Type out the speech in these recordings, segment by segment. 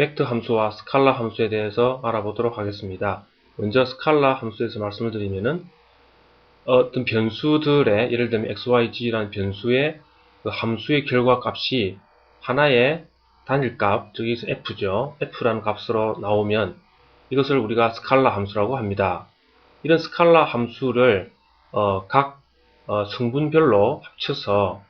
벡터 함수와 스칼라 함수에 대해서 알아보도록 하겠습니다. 먼저 스칼라 함수에서 말씀을 드리면은 어떤 변수들의 예를 들면 xyz라는 변수의 그 함수의 결과 값이 하나의 단일값, 저기서 f죠. f라는 값으로 나오면 이것을 우리가 스칼라 함수라고 합니다. 이런 스칼라 함수를 각 성분별로 합쳐서,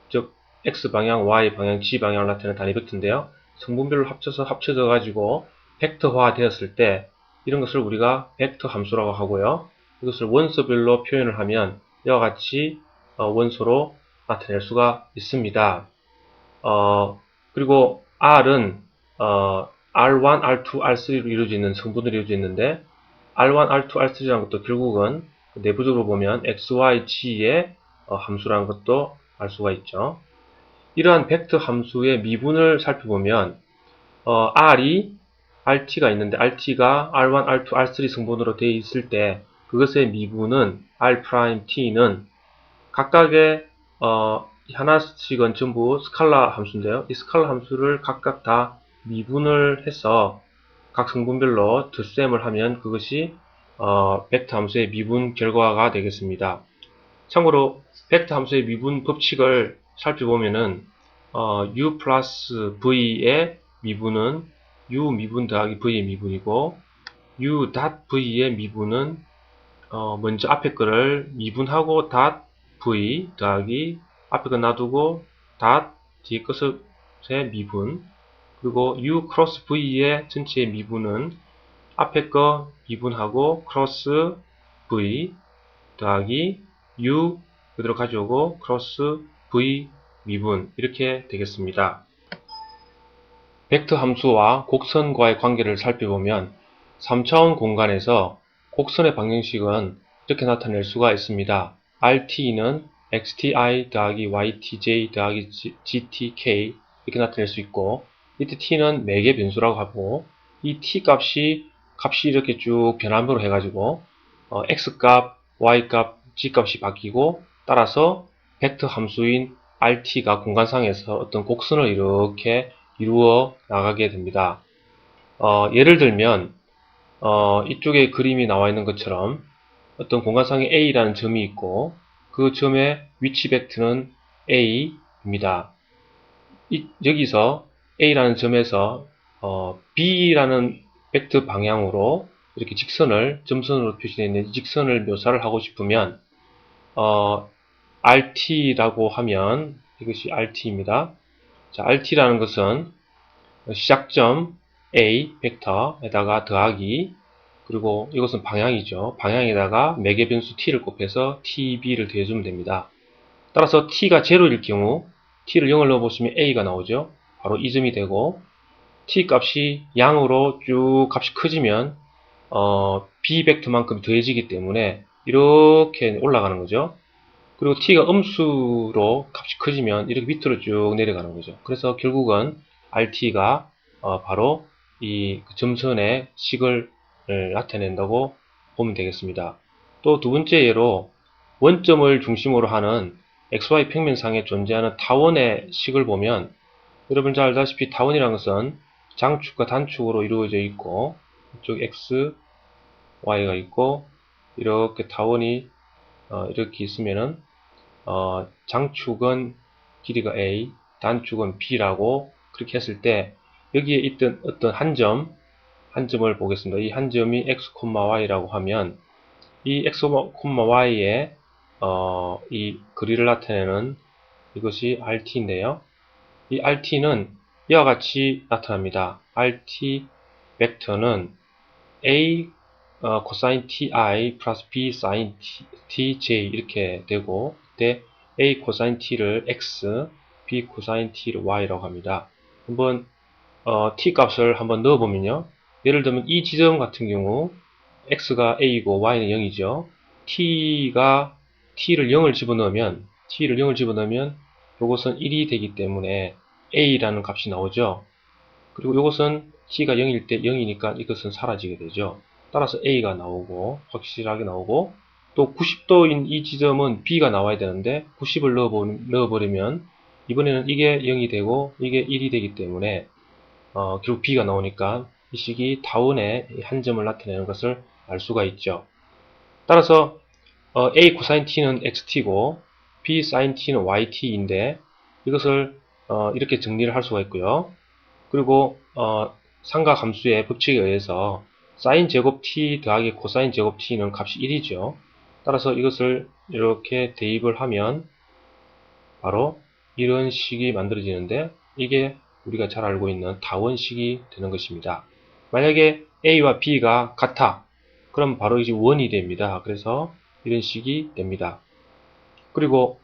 즉 x방향, y방향, g방향을 나타내는 단위 벡터인데요. 성분별로 합쳐져 가지고 벡터화 되었을 때 이런 것을 우리가 벡터 함수라고 하고요. 이것을 원소별로 표현을 하면 이와 같이 원소로 나타낼 수가 있습니다. 그리고 R은 R1, R2, R3로 이루어져 있는 성분으로 이루어져 있는데, R1, R2, R3라는 것도 결국은 내부적으로 보면 X, Y, G의 함수라는 것도 알 수가 있죠. 이러한 벡터 함수의 미분을 살펴보면 RT가 있는데 RT가 R1, R2, R3 성분으로 되어 있을 때 그것의 미분은 R'T는 각각의 하나씩은 전부 스칼라 함수인데요. 이 스칼라 함수를 각각 다 미분을 해서 각 성분별로 덧셈을 하면 그것이 벡터 함수의 미분 결과가 되겠습니다. 참고로 벡터 함수의 미분 법칙을 살펴보면은 u 플러스 v의 미분은 u 미분 더하기 v의 미분이고, u 닷 v의 미분은 먼저 앞에 거를 미분하고 닷 v 더하기 앞에 거 놔두고 닷 뒤에 것의 미분, 그리고 u 크로스 v의 전체의 미분은 앞에 거 미분하고 크로스 v 더하기 u 그대로 가져오고 크로스 v 미분, 이렇게 되겠습니다. 벡터 함수와 곡선과의 관계를 살펴보면 3차원 공간에서 곡선의 방정식은 이렇게 나타낼 수가 있습니다. RT는 XTI 더하기 YTJ 더하기 GTK 이렇게 나타낼 수 있고, 이때 T는 매개 변수라고 하고, 이 T 값이 이렇게 쭉 변환으로 해가지고 X값, Y값, G값이 바뀌고, 따라서 벡터 함수인 RT가 공간상에서 어떤 곡선을 이렇게 이루어 나가게 됩니다. 예를 들면 이쪽에 그림이 나와 있는 것처럼 어떤 공간상에 A라는 점이 있고 그 점의 위치 벡터는 A입니다. 여기서 A라는 점에서 B라는 벡터 방향으로 이렇게 직선을 점선으로 표시되어 있는 이 직선을 묘사를 하고 싶으면 RT라고 하면 이것이 RT입니다. 자, RT라는 것은 시작점 A 벡터에다가 더하기, 그리고 이것은 방향이죠. 방향에다가 매개 변수 t를 곱해서 tb를 더해주면 됩니다. 따라서 t가 0일 경우 t를 0을 넣어보시면 a가 나오죠. 바로 이 점이 되고, t 값이 양으로 쭉 값이 커지면 b 벡터만큼 더해지기 때문에 이렇게 올라가는 거죠. 그리고 t가 음수로 값이 커지면 이렇게 밑으로 쭉 내려가는 거죠. 그래서 결국은 rt가 바로 이 점선의 식을 나타낸다고 보면 되겠습니다. 또 두 번째 예로 원점을 중심으로 하는 xy 평면상에 존재하는 타원의 식을 보면, 여러분 잘 알다시피 타원이라는 것은 장축과 단축으로 이루어져 있고, 이쪽 x, y가 있고, 이렇게 타원이 이렇게 있으면은 장축은 길이가 a, 단축은 b라고 그렇게 했을 때 여기에 있던 어떤 한 점을 보겠습니다. 이 한 점이 x, y라고 하면 이 x, y의 이 거리를 나타내는 이것이 rt인데요. 이 rt는 이와 같이 나타납니다. rt 벡터는 a 코사인 ti 플러스 b 사인 tj 이렇게 되고, 이때 a 코사인 t를 x, b 코사인 t를 y라고 합니다. 한번 t 값을 한번 넣어보면요. 예를 들면 이 지점 같은 경우 x가 a이고 y는 0이죠. t를 0을 집어넣으면 이것은 1이 되기 때문에 a라는 값이 나오죠. 그리고 이것은 t가 0일 때 0이니까 이것은 사라지게 되죠. 따라서 a가 나오고, 확실하게 나오고, 또 90도인 이 지점은 b가 나와야 되는데 90을 넣어버리면 이번에는 이게 0이 되고 이게 1이 되기 때문에 결국 b가 나오니까 이 식이 타원의 한 점을 나타내는 것을 알 수가 있죠. 따라서 a 코사인 t는 xt고 b 사인 t는 yt인데 이것을 이렇게 정리를 할 수가 있고요. 그리고 삼각함수의 법칙에 의해서 사인 제곱 t 더하기 코사인 제곱 t는 값이 1이죠. 따라서 이것을 이렇게 대입을 하면 바로 이런 식이 만들어지는데 이게 우리가 잘 알고 있는 타원식이 되는 것입니다. 만약에 a와 b가 같아. 그럼 바로 이제 원이 됩니다. 그래서 이런 식이 됩니다. 그리고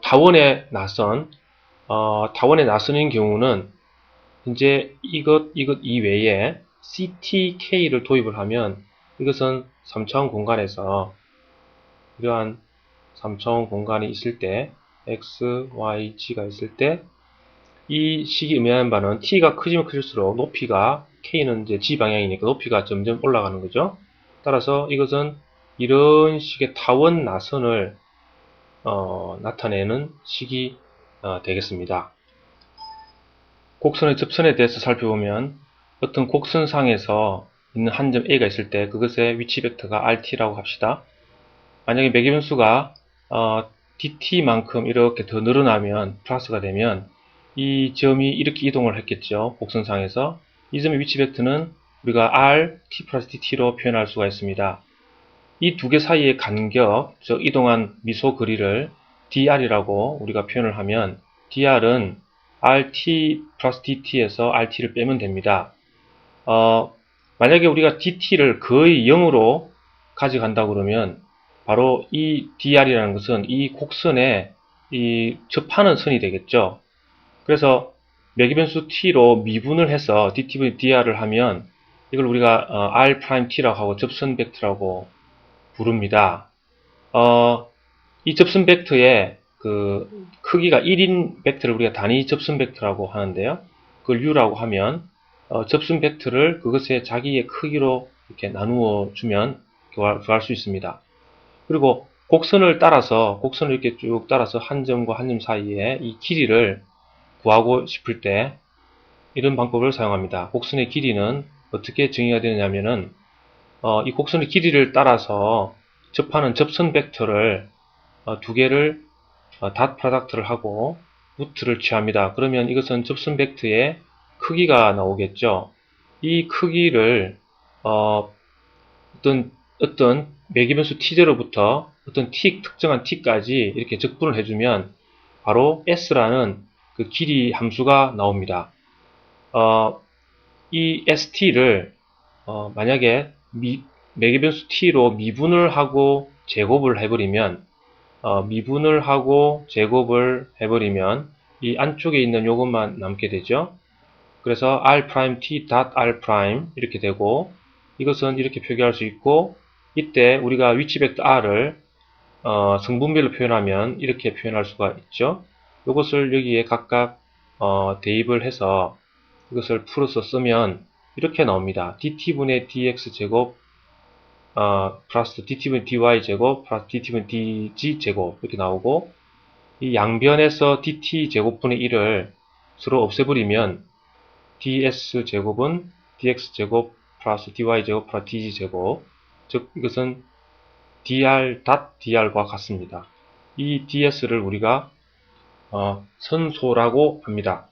타원의 나선인 경우는 이제 이것 이외에 CTK를 도입을 하면 이것은 3차원 공간에서 이러한 3차원 공간이 있을 때 X, Y, G가 있을 때 이 식이 의미하는 바는 T가 크지면 클수록 높이가 K는 이제 G 방향이니까 높이가 점점 올라가는 거죠. 따라서 이것은 이런 식의 타원 나선을 나타내는 식이 되겠습니다. 곡선의 접선에 대해서 살펴보면 어떤 곡선상에서 있는 한 점 A가 있을 때 그것의 위치 벡터가 RT라고 합시다. 만약에 매개변수가 DT만큼 이렇게 더 늘어나면 플러스가 되면 이 점이 이렇게 이동을 했겠죠. 곡선상에서 이 점의 위치 벡터는 우리가 R, T 플러스 DT로 표현할 수가 있습니다. 이 두 개 사이의 간격, 즉 이동한 미소 거리를 dr이라고 우리가 표현을 하면 dr은 rt 플러스 dt에서 rt를 빼면 됩니다. 만약에 우리가 dt를 거의 0으로 가져간다 그러면 바로 이 dr이라는 것은 이 곡선에 이 접하는 선이 되겠죠. 그래서 매개변수 t로 미분을 해서 dt분의 dr을 하면 이걸 우리가 r't라고 하고 접선 벡터라고 부릅니다. 이 접선 벡터의 그 크기가 1인 벡터를 우리가 단위 접선 벡터라고 하는데요. 그걸 U라고 하면 접선 벡터를 그것의 자기의 크기로 이렇게 나누어 주면 구할 수 있습니다. 그리고 곡선을 이렇게 쭉 따라서 한 점과 한 점 사이에 이 길이를 구하고 싶을 때 이런 방법을 사용합니다. 곡선의 길이는 어떻게 정의가 되느냐면은 이 곡선의 길이를 따라서 접하는 접선 벡터를 두 개를 닷 프로덕트를 하고 루트를 취합니다. 그러면 이것은 접선 벡터의 크기가 나오겠죠. 이 크기를 어떤 매개변수 t제로부터 어떤 특정한 t까지 이렇게 적분을 해주면 바로 s라는 그 길이 함수가 나옵니다. 이 st를 만약에 매개변수 t로 미분을 하고 제곱을 해버리면 이 안쪽에 있는 요것만 남게 되죠. 그래서 r't r' 이렇게 되고 이것은 이렇게 표기할 수 있고 이때 우리가 위치 벡터 r을 성분별로 표현하면 이렇게 표현할 수가 있죠. 이것을 여기에 각각 대입을 해서 이것을 풀어서 쓰면 이렇게 나옵니다. dt분의 dx제곱 플러스 dt분의 dy제곱 플러스 dt분의 dg제곱 이렇게 나오고 이 양변에서 dt제곱분의 1을 서로 없애버리면 ds제곱은 dx제곱 플러스 dy제곱 플러스 dg제곱 즉 이것은 dr과 같습니다. 이 ds를 우리가 선소라고 합니다.